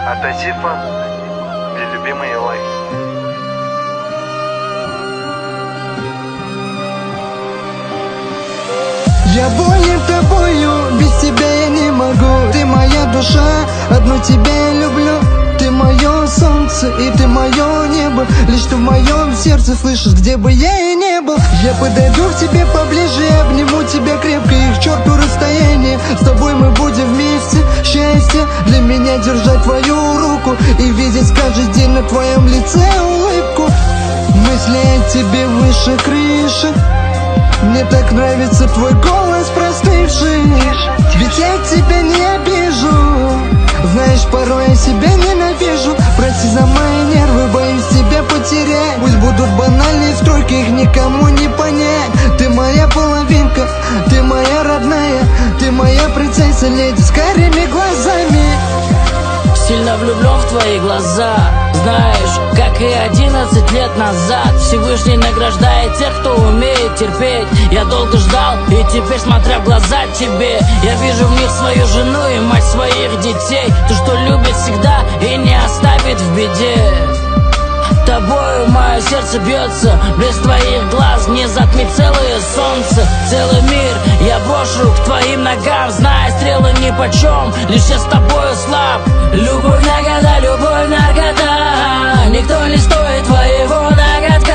От Азифа для любимой Элай. Я болен тобою, без тебя я не могу. Ты моя душа, одну тебя я люблю. Ты мое солнце и ты мое небо. Лишь ты в моем сердце слышишь, где бы я и не был. Я подойду к тебе поближе, обниму тебя крепко и к черту расстояние. С тобой мы будем вместе, счастье для меня держать твою руку и видеть каждый день на твоем лице улыбку. Мысли о тебе выше крыши. Мне так нравится твой голос простывший. Ведь я тебя не обижу. Знаешь, порой я себя ненавижу. Прости за мои нервы, боюсь тебя потерять. Пусть будут банальные стройки, их никому не понять. Ты моя половинка, ты моя родная. Ты моя принцесса, леди с карими глазами. Сильно влюблен в твои глаза. Знаешь, как и 11 лет назад, Всевышний награждает тех, кто умеет терпеть. Я долго ждал, и теперь, смотря в глаза тебе, я вижу в них свою жену и мать своих детей. Ту, что любит всегда и не оставит в беде. Тобою мое сердце бьется, блеск твоих глаз не затмит целое солнце, целый мир я брошу к твоим ногам, зная, стрелы нипочем, лишь я с тобою слаб. Любовь на года, никто не стоит твоего ноготка.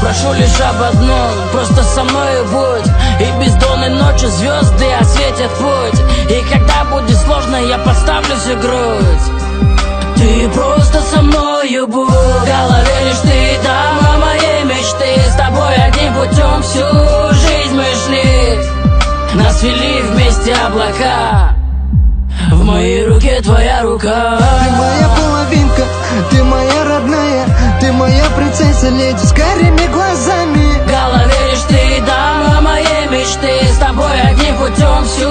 Прошу лишь об одном, просто со мною будь, и бездонной ночью звезды осветят путь. И когда будет сложно, я подставлю всю грудь. Ты просто со мною будь. В голове лишь ты, дама моей мечты. С тобой одним путем всю жизнь мы шли. Нас вели вместе облака. В моей руке твоя рука. Ты моя половинка, ты моя родная. Ты моя принцесса, леди с карими глазами. В голове лишь ты, дама моей мечты. С тобой одним путем всю